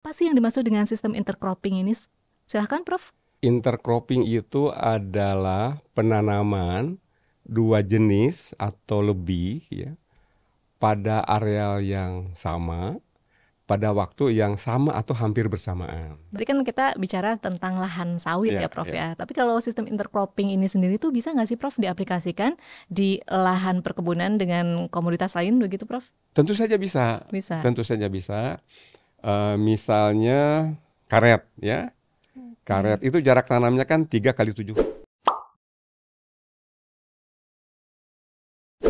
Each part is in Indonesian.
Apa sih yang dimaksud dengan sistem intercropping ini? Silahkan, Prof. Intercropping itu adalah penanaman dua jenis atau lebih ya pada areal yang sama, pada waktu yang sama atau hampir bersamaan. Berarti kan kita bicara tentang lahan sawit Ya, ya, Prof ya. ya. Tapi kalau sistem intercropping ini sendiri tuh bisa nggak sih, Prof, diaplikasikan di lahan perkebunan dengan komoditas lain begitu, Prof? Tentu saja bisa, Bisa. tentu saja bisa. Misalnya karet ya, karet Oke. itu jarak tanamnya kan 3 kali 7.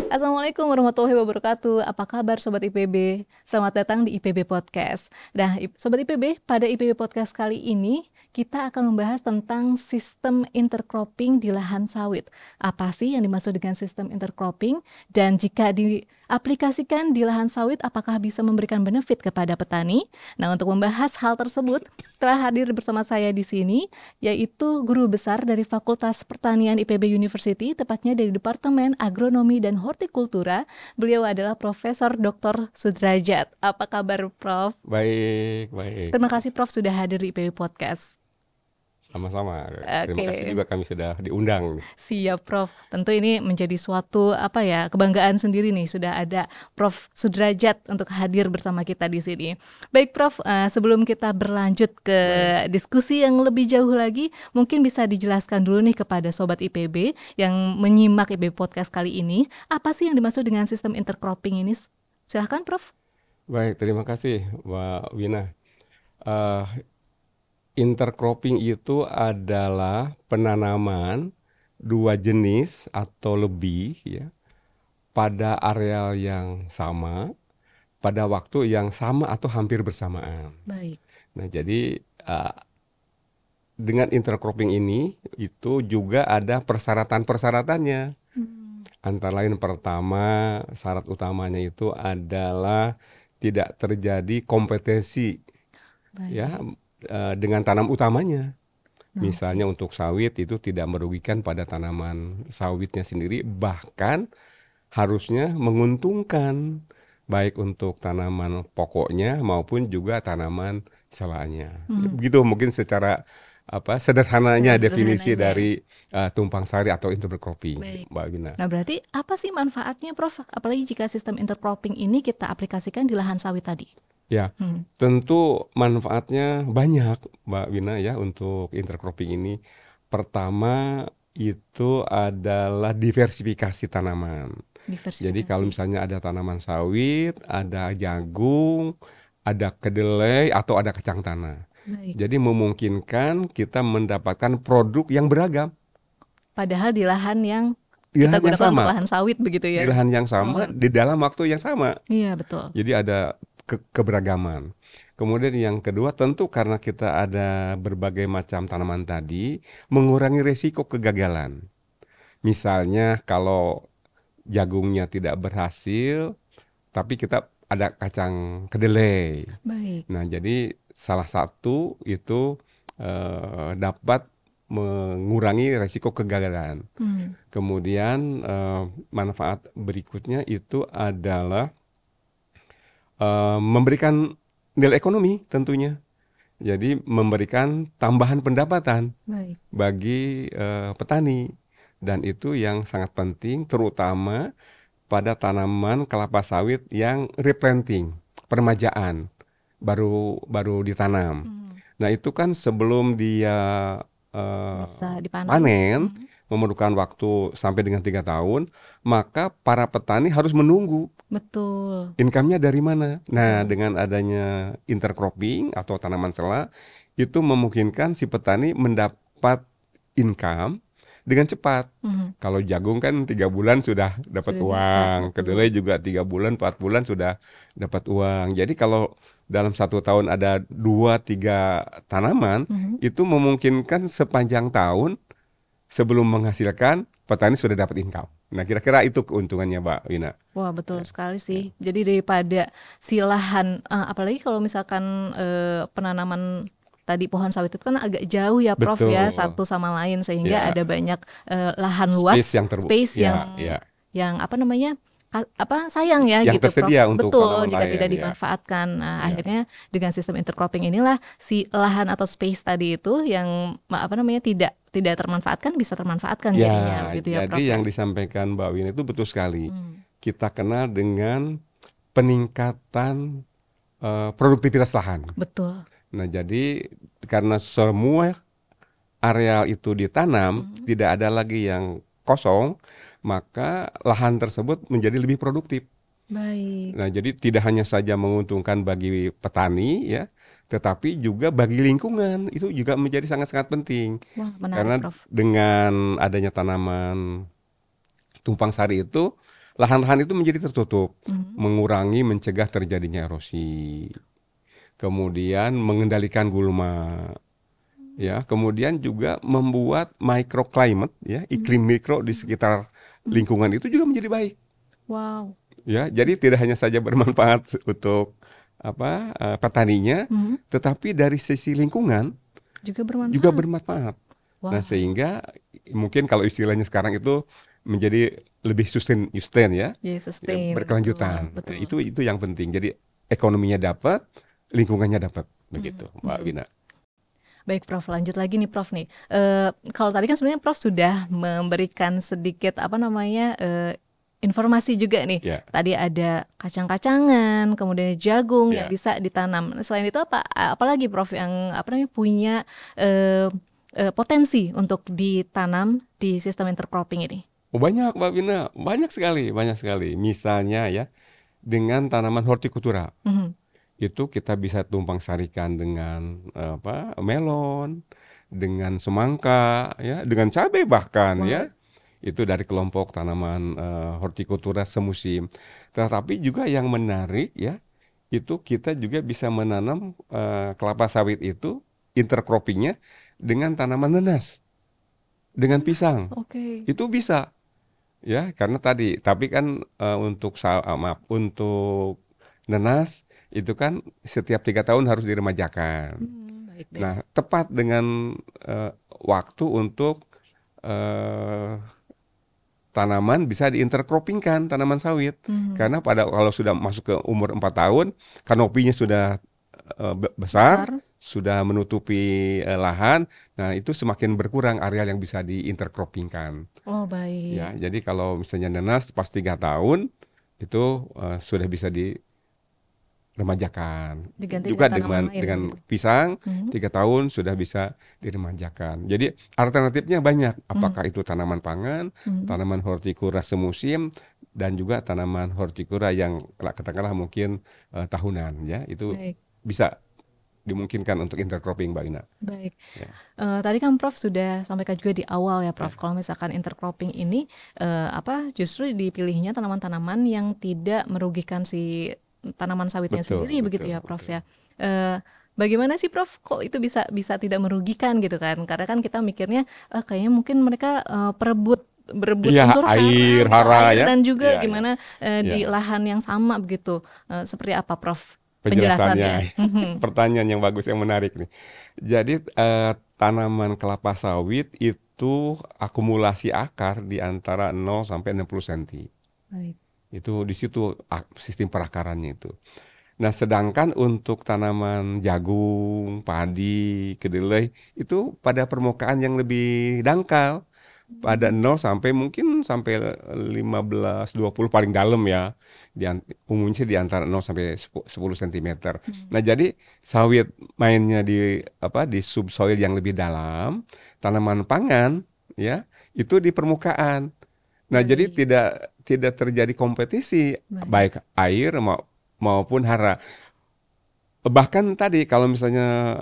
Assalamualaikum warahmatullahi wabarakatuh. Apa kabar Sobat IPB? Selamat datang di IPB Podcast. Nah, Sobat IPB, pada IPB Podcast kali ini kita akan membahas tentang sistem intercropping di lahan sawit. Apa sih yang dimaksud dengan sistem intercropping? Dan jika diaplikasikan di lahan sawit, apakah bisa memberikan benefit kepada petani? Nah, untuk membahas hal tersebut, telah hadir bersama saya di sini, yaitu Guru Besar dari Fakultas Pertanian IPB University, tepatnya dari Departemen Agronomi dan Hortikultura. Beliau adalah Profesor Dr. Sudrajat. Apa kabar, Prof? Baik, baik. Terima kasih, Prof, sudah hadir di IPB Podcast. Sama-sama. Terima kasih Oke, juga kami sudah diundang. siap, Prof. Tentu ini menjadi suatu kebanggaan sendiri nih, sudah ada Prof Sudrajat untuk hadir bersama kita di sini. Baik, Prof, sebelum kita berlanjut ke Baik. diskusi yang lebih jauh lagi, mungkin bisa dijelaskan dulu nih kepada Sobat IPB yang menyimak IPB Podcast kali ini, apa sih yang dimaksud dengan sistem intercropping ini? Silahkan, Prof. Baik, terima kasih, Mbak Wina. Eh, Intercropping itu adalah penanaman dua jenis atau lebih ya pada areal yang sama, pada waktu yang sama atau hampir bersamaan. Baik. Nah, jadi dengan intercropping ini itu juga ada persyaratan-persyaratannya. Antara lain pertama, syarat utamanya itu adalah tidak terjadi kompetisi ya Baik. dengan tanam utamanya. Oke. Misalnya untuk sawit itu tidak merugikan pada tanaman sawitnya sendiri, bahkan harusnya menguntungkan baik untuk tanaman pokoknya maupun juga tanaman selanya. Begitu mungkin secara sederhananya definisi Sederhananya ya. dari tumpang sari atau intercropping, Baik. Mbak Wina. Nah, berarti apa sih manfaatnya, Prof? Apalagi jika sistem intercropping ini kita aplikasikan di lahan sawit tadi. Ya, tentu manfaatnya banyak, Mbak Wina ya untuk intercropping ini. Pertama itu adalah diversifikasi tanaman. Jadi kalau Diversifikasi. misalnya ada tanaman sawit, ada jagung, ada kedelai atau ada kacang tanah. Baik. Jadi memungkinkan kita mendapatkan produk yang beragam Padahal di lahan yang di kita lahan yang gunakan untuk sama, lahan sawit begitu di ya. lahan yang sama, di dalam waktu yang sama. Iya, betul. Jadi ada keberagaman. Kemudian yang kedua tentu karena kita ada berbagai macam tanaman tadi, mengurangi resiko kegagalan. Misalnya kalau jagungnya tidak berhasil, tapi kita ada kacang kedelai. Baik. Nah, jadi salah satu itu dapat mengurangi resiko kegagalan. Kemudian manfaat berikutnya itu adalah memberikan nilai ekonomi tentunya. Jadi memberikan tambahan pendapatan Baik. bagi petani. Dan itu yang sangat penting terutama pada tanaman kelapa sawit yang replanting, permajaan, baru ditanam. Nah, itu kan sebelum dia Bisa dipanen. panen memerlukan waktu sampai dengan 3 tahun, maka para petani harus menunggu Betul. income-nya dari mana. Nah, Betul. dengan adanya intercropping atau tanaman sela, itu memungkinkan si petani mendapat income dengan cepat. Kalau jagung kan 3 bulan sudah dapat Sudah bisa, uang, betul. kedelai juga 3 bulan, 4 bulan sudah dapat uang. Jadi kalau dalam 1 tahun ada 2-3 tanaman, itu memungkinkan sepanjang tahun sebelum menghasilkan petani sudah dapat income. Nah, kira-kira itu keuntungannya, Mbak Wina. Wah, betul sekali sih. Jadi daripada si lahan, apalagi kalau misalkan penanaman tadi pohon sawit itu kan agak jauh ya, Prof ya, Betul. satu sama lain sehingga Ya, ada banyak lahan space luas, yang space ya, ya. yang apa namanya sayang ya yang gitu, Prof. tersedia untuk Betul, tanaman jika lain tidak ya. dimanfaatkan. Nah, Ya. akhirnya dengan sistem intercropping inilah si lahan atau space tadi itu yang tidak termanfaatkan bisa termanfaatkan jadinya Ya, begitu ya, jadi Prof ya. yang disampaikan Mbak Win itu betul sekali. Hmm, Kita kenal dengan peningkatan produktivitas lahan. betul. Nah, jadi karena semua areal itu ditanam, Hmm, tidak ada lagi yang kosong, maka lahan tersebut menjadi lebih produktif. baik. Nah, jadi tidak hanya saja menguntungkan bagi petani ya, tetapi juga bagi lingkungan itu juga menjadi sangat-sangat penting. Wah, menarik, Karena Prof. dengan adanya tanaman tumpang sari itu, lahan-lahan itu menjadi tertutup, Hmm, mengurangi, mencegah terjadinya erosi, kemudian mengendalikan gulma, ya, kemudian juga membuat microclimate, ya, hmm, iklim mikro di sekitar hmm. lingkungan itu juga menjadi baik. Wow. Ya, jadi tidak hanya saja bermanfaat untuk petaninya, Hmm, tetapi dari sisi lingkungan juga juga bermanfaat. bermanfaat. Nah, Wah, sehingga mungkin kalau istilahnya sekarang itu menjadi lebih sustain ya, jadi ya, sustain, betul, berkelanjutan. betul. Itu yang penting. Jadi ekonominya dapat, lingkungannya dapat, begitu, Hmm, Mbak hmm. Wina. Baik, Prof. Lanjut lagi nih, Prof. Nih, kalau tadi kan sebenarnya Prof sudah memberikan sedikit informasi juga nih. Ya, Tadi ada kacang-kacangan, kemudian jagung yang ya. bisa ditanam. Selain itu apalagi Prof yang punya eh, potensi untuk ditanam di sistem intercropping ini? Oh, banyak, Mbak Wina, banyak sekali, banyak sekali. Misalnya ya, dengan tanaman hortikultura. Mhm. Itu kita bisa tumpang sarikan dengan melon, dengan semangka, ya, dengan cabai bahkan Wow. ya. Itu dari kelompok tanaman hortikultura semusim. Tetapi juga yang menarik ya, itu kita juga bisa menanam kelapa sawit itu intercroppingnya dengan tanaman nenas, dengan Nanas, pisang. oke. Itu bisa ya, karena tadi. Tapi kan untuk nenas itu kan setiap 3 tahun harus diremajakan. Baik-baik. Nah, tepat dengan waktu untuk eh, tanaman bisa diintercroppingkan tanaman sawit. Mhm. Karena kalau sudah masuk ke umur 4 tahun, kanopinya sudah besar, Besar. sudah menutupi lahan. Nah, itu semakin berkurang areal yang bisa diintercroppingkan. Oh, Ya, baik. jadi kalau misalnya nanas pas 3 tahun itu sudah bisa diremajakan. Diganti dengan Juga tanaman dengan lain dengan begitu. pisang Mhm. 3 tahun sudah bisa diremajakan. Jadi alternatifnya banyak. Mhm. Apakah itu tanaman pangan, Mhm. tanaman hortikura semusim, dan juga tanaman hortikura yang katakanlah mungkin tahunan. Ya, itu Baik. bisa dimungkinkan untuk intercropping, Mbak Ina. Baik. Ya, Tadi kan Prof sudah sampaikan juga di awal ya, ya. Prof. Kalau misalkan intercropping ini justru dipilihnya tanaman-tanaman yang tidak merugikan si tanaman sawitnya Betul, sendiri begitu betul, ya, Prof betul. ya. Eh, Bagaimana sih, Prof? Kok itu bisa bisa tidak merugikan gitu kan? Karena kan kita mikirnya kayaknya mungkin mereka berebut Iya, unsur hara air, gitu, hara air ya. dan juga Iya, iya. gimana Iya. di lahan yang sama begitu. Seperti apa, Prof? Penjelasannya? Penjelasannya. Pertanyaan yang bagus, yang menarik nih. Jadi tanaman kelapa sawit itu akumulasi akar di antara 0 sampai 60 cm. Baik. Itu di situ sistem perakarannya itu. Nah, sedangkan untuk tanaman jagung, padi, kedelai itu pada permukaan yang lebih dangkal. Pada 0 sampai mungkin sampai 15-20 paling dalam ya. Umumnya sih di antara 0 sampai 10 cm. Nah, jadi sawit mainnya di subsoil yang lebih dalam, tanaman pangan ya, itu di permukaan. Nah, jadi Baik. tidak terjadi kompetisi Baik. baik air maupun hara. Bahkan tadi kalau misalnya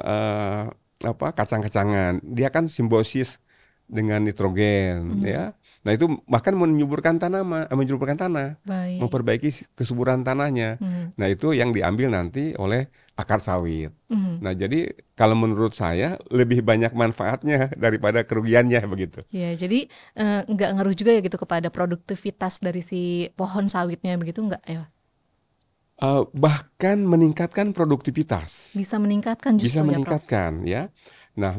kacang-kacangan, dia kan simbiosis dengan nitrogen Mhm. ya. Nah, itu bahkan menyuburkan tanah, Baik. memperbaiki kesuburan tanahnya. Mhm. Nah, itu yang diambil nanti oleh akar sawit. Mhm. Nah, jadi kalau menurut saya lebih banyak manfaatnya daripada kerugiannya begitu. Ya, jadi nggak ngaruh juga ya gitu kepada produktivitas dari si pohon sawitnya begitu nggak ya? Bahkan meningkatkan produktivitas. Bisa meningkatkan Bisa justru ya, Prof? meningkatkan ya. Nah,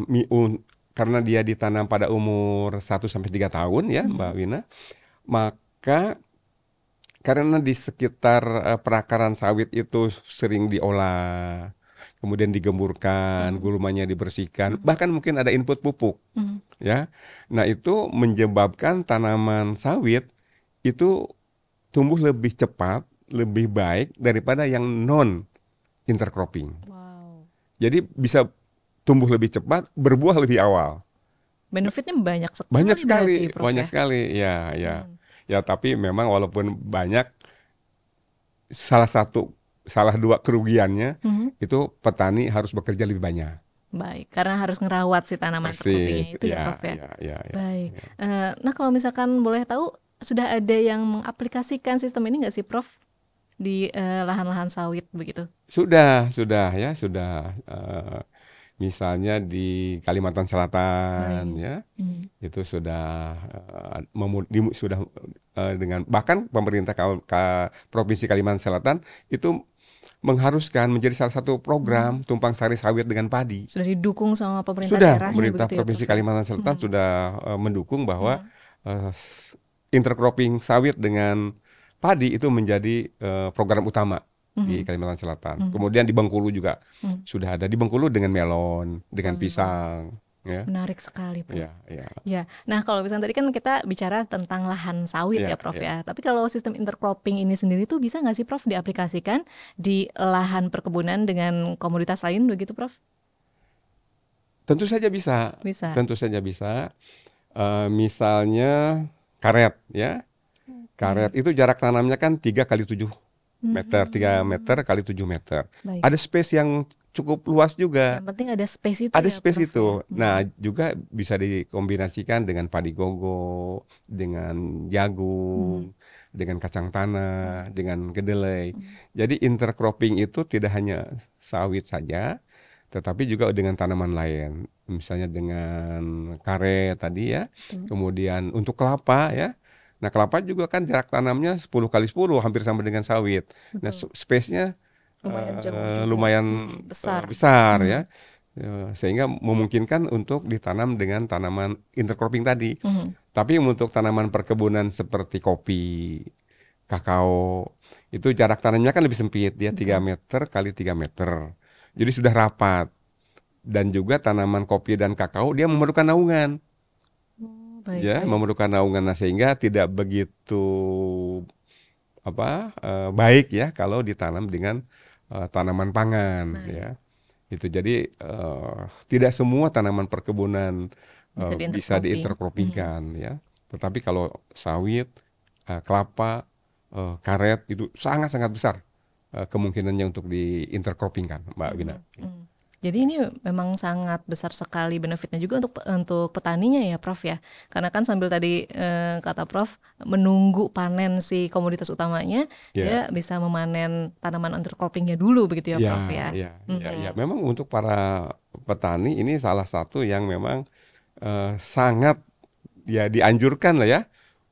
karena dia ditanam pada umur 1 sampai 3 tahun ya, Mbak Mhm. Wina, maka karena di sekitar perakaran sawit itu sering diolah, kemudian digemburkan, gulmanya dibersihkan, bahkan mungkin ada input pupuk, Mhm. ya. Nah, itu menyebabkan tanaman sawit itu tumbuh lebih cepat, lebih baik daripada yang non intercropping. Wow. Jadi bisa tumbuh lebih cepat, berbuah lebih awal. Benefitnya banyak Banyak sekali berarti, sekali, Prof banyak ya. sekali, ya, ya, Hmm. ya. Tapi memang walaupun banyak, salah dua kerugiannya Mhm. itu petani harus bekerja lebih banyak. Baik, karena harus ngerawat si tanaman intercroppingnya Persis, itu ya, ya, Prof ya. ya, ya, ya, Baik. ya. Nah, kalau misalkan boleh tahu, sudah ada yang mengaplikasikan sistem ini nggak sih, Prof, di lahan-lahan sawit begitu? Sudah ya, sudah. Misalnya di Kalimantan Selatan, Baik. ya, Hmm. itu sudah sudah dengan bahkan pemerintah Provinsi Kalimantan Selatan itu mengharuskan menjadi salah satu program tumpang sari sawit dengan padi. Sudah didukung sama pemerintah Sudah, daerahnya pemerintah begitu ya, Provinsi Prof ya? Kalimantan Selatan Hmm. sudah mendukung bahwa Hmm. intercropping sawit dengan padi itu menjadi program utama di Hmm. Kalimantan Selatan. Hmm. Kemudian di Bengkulu juga Hmm. sudah ada, di Bengkulu dengan melon, dengan Wah, pisang, ya. menarik sekali, Prof. Ya, ya, Ya, nah kalau misalnya tadi kan kita bicara tentang lahan sawit ya, ya, Prof ya. ya. Tapi kalau sistem intercropping ini sendiri tuh bisa nggak sih, Prof, diaplikasikan di lahan perkebunan dengan komoditas lain begitu, Prof? Tentu saja bisa, Bisa. tentu saja bisa. Misalnya karet, ya. Karet itu jarak tanamnya kan 3 kali 7 meter, 3 meter kali 7 meter. Baik. Ada space yang cukup luas juga. Yang penting ada space itu Ada ya, space Prof itu. ya. Nah, juga bisa dikombinasikan dengan padi gogo, dengan jagung, dengan kacang tanah, dengan kedelai. Jadi intercropping itu tidak hanya sawit saja, tetapi juga dengan tanaman lain. Misalnya dengan karet tadi, ya. Kemudian untuk kelapa, ya. Nah, kelapa juga kan jarak tanamnya 10 kali 10, hampir sama dengan sawit. Nah, Betul. space-nya Lumayan jauh juga. lumayan Besar. besar, ya. Sehingga memungkinkan untuk ditanam dengan tanaman intercropping tadi. Tapi untuk tanaman perkebunan seperti kopi, kakao, itu jarak tanamnya kan lebih sempit, ya, 3 meter kali 3 meter. Jadi sudah rapat. Dan juga tanaman kopi dan kakao dia memerlukan naungan, Baik, ya, baik. memerlukan naungan. Nah, sehingga tidak begitu baik, ya, kalau ditanam dengan tanaman pangan, ya. Itu jadi tidak semua tanaman perkebunan bisa diintercroppingkan, ya. Tetapi kalau sawit, kelapa, karet itu sangat-sangat besar kemungkinannya untuk diintercroppingkan, Mbak Wina. Jadi ini memang sangat besar sekali benefitnya juga untuk petaninya ya, Prof ya. Karena kan sambil tadi kata Prof menunggu panen si komoditas utamanya, dia bisa memanen tanaman intercroppingnya dulu begitu ya, Prof ya. Ya. Memang untuk para petani ini salah satu yang memang sangat, ya, dianjurkan lah, ya,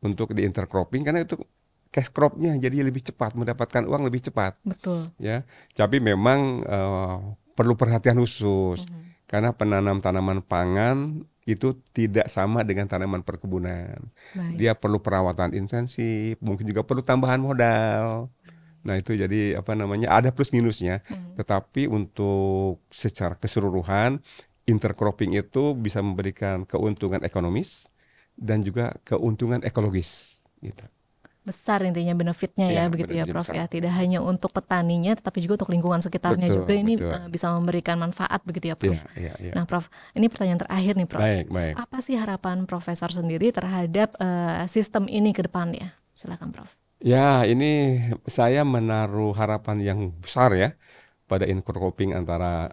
untuk di intercropping, karena itu cash crop-nya jadi lebih cepat, mendapatkan uang lebih cepat. Betul. Ya, tapi memang perlu perhatian khusus karena penanam tanaman pangan itu tidak sama dengan tanaman perkebunan. Baik. Dia perlu perawatan intensif, mungkin juga perlu tambahan modal. Nah, itu jadi ada plus minusnya. Tetapi untuk secara keseluruhan intercropping itu bisa memberikan keuntungan ekonomis dan juga keuntungan ekologis, gitu. Besar intinya benefitnya ya, begitu ya, Prof ya. Tidak hanya untuk petaninya tetapi juga untuk lingkungan sekitarnya juga ini bisa memberikan manfaat begitu ya, Prof. Ya. Nah, Prof, ini pertanyaan terakhir nih, Prof. Baik. Apa sih harapan Profesor sendiri terhadap sistem ini ke depannya? Silakan, Prof. Ya, ini saya menaruh harapan yang besar, ya, pada intercropping antara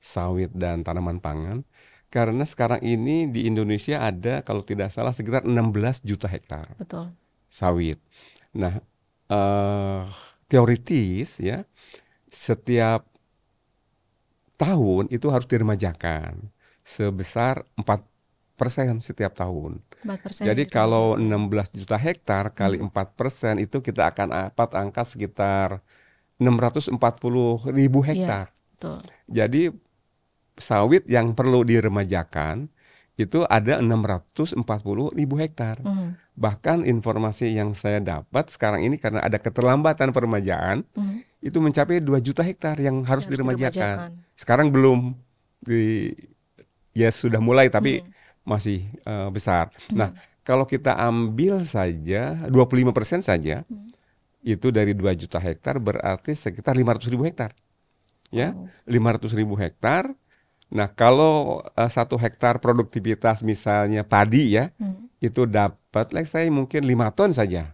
sawit dan tanaman pangan. Karena sekarang ini di Indonesia ada, kalau tidak salah, sekitar 16 juta hektar. Betul. Sawit. Nah, teoritis, ya, setiap tahun itu harus diremajakan sebesar 4% setiap tahun. 4% Jadi kalau 16 juta hektar kali 4% itu kita akan dapat angka sekitar 640.000 hektar. Betul. Jadi sawit yang perlu diremajakan itu ada 640.000 hektar. Bahkan informasi yang saya dapat sekarang ini karena ada keterlambatan peremajaan, itu mencapai 2 juta hektar yang harus Harus diremajakan. diremajakan. Sekarang belum ya sudah mulai tapi masih besar. Nah, kalau kita ambil saja 25% saja, itu dari 2 juta hektar berarti sekitar 500.000 hektar. Ya, 500.000 hektar. Nah, kalau 1 hektar produktivitas misalnya padi ya, itu dapat, let's say mungkin 5 ton saja.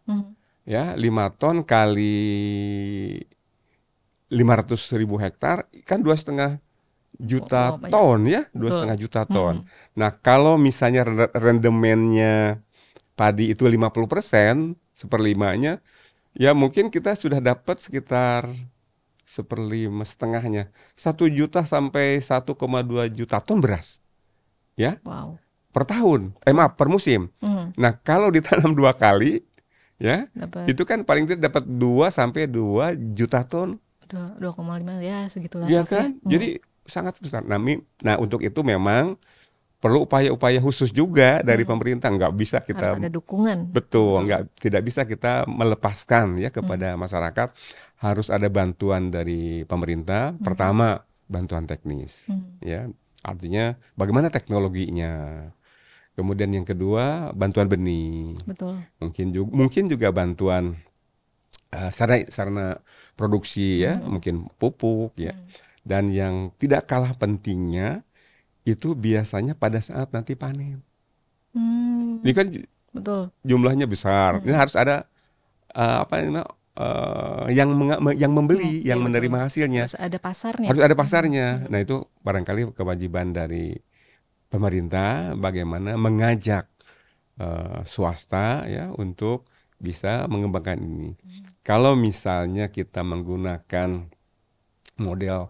Ya, 5 ton kali 500.000 hektar kan 2,5 juta Wow, banyak. ton ya, Betul. 2,5 juta ton. Nah, kalau misalnya rendemennya padi itu 50%, seperlimanya, ya mungkin kita sudah dapat sekitar seperlima setengahnya, 1 juta sampai 1,2 juta ton beras, ya, Wow. per tahun. Maaf, per musim. Nah, kalau ditanam 2 kali, ya, Dapat itu kan paling tidak dapat 2 sampai 2 juta ton. 2,5 ya segitulah Iya Prof ya. kan? Jadi sangat besar. Nah, untuk itu memang perlu upaya-upaya khusus juga dari pemerintah. Nggak bisa Harus kita, ada dukungan. betul, tidak bisa kita melepaskan ya kepada masyarakat. Harus ada bantuan dari pemerintah. Pertama, bantuan teknis, ya. Artinya bagaimana teknologinya. Kemudian yang kedua, bantuan benih. Betul. Mungkin juga bantuan sarana produksi ya, mungkin pupuk ya. Dan yang tidak kalah pentingnya itu biasanya pada saat nanti panen. Ini kan Betul. jumlahnya besar. Ini harus ada yang membeli, Iya, yang betul. menerima hasilnya. Harus ada pasarnya. Harus ada pasarnya. Nah, itu barangkali kewajiban dari pemerintah bagaimana mengajak swasta ya untuk bisa mengembangkan ini. Kalau misalnya kita menggunakan model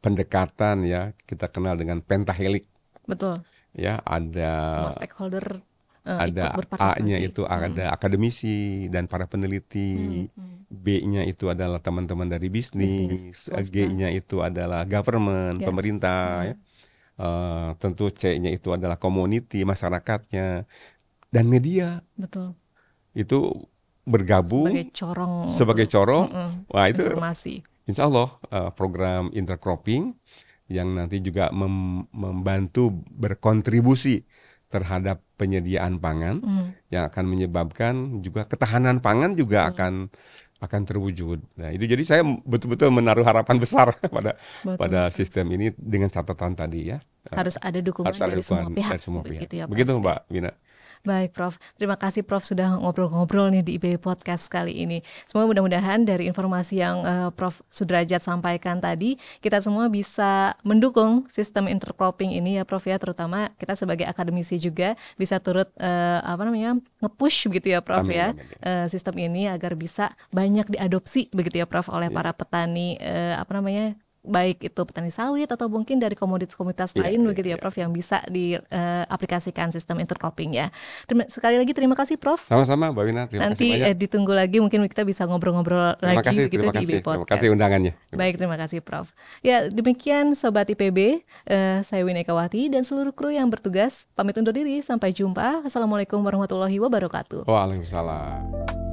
pendekatan ya, kita kenal dengan pentahelik. Betul. Ya, Semua ada stakeholder ikut A-nya berpartisipasi. itu ada akademisi dan para peneliti. B-nya itu adalah teman-teman dari bisnis. swasta. G-nya itu adalah government, Yes. pemerintah ya. Tentu C-nya itu adalah community, masyarakatnya, dan media. Betul. Itu bergabung sebagai corong Wah, itu informasi. insya Allah program intercropping yang nanti juga membantu berkontribusi terhadap penyediaan pangan yang akan menyebabkan juga ketahanan pangan juga akan terwujud. Nah, itu jadi saya betul-betul menaruh harapan besar pada sistem ini dengan catatan tadi ya. Harus ada dukungan dari semua pihak. Begitu ya, Begitu Mbak Wina. Baik Prof, terima kasih Prof sudah ngobrol-ngobrol nih di IPB Podcast kali ini. Semoga mudah-mudahan dari informasi yang Prof Sudrajat sampaikan tadi, kita semua bisa mendukung sistem intercropping ini ya Prof ya, terutama kita sebagai akademisi juga bisa turut nge-push begitu ya Prof. Amin, ya, amin. sistem ini agar bisa banyak diadopsi begitu ya Prof oleh para petani baik itu petani sawit atau mungkin dari komoditas-komoditas lain begitu ya Prof yang bisa diaplikasikan sistem intercropping ya. Sekali lagi terima kasih Prof. Sama-sama Mbak Wina, terima Nanti kasih banyak. ditunggu lagi mungkin kita bisa ngobrol-ngobrol lagi begitu di IPB Podcast. Terima kasih undangannya. Baik, terima kasih Prof. Ya, demikian Sobat IPB, saya Wina Ekawati dan seluruh kru yang bertugas pamit undur diri. Sampai jumpa. Assalamualaikum warahmatullahi wabarakatuh. Waalaikumsalam.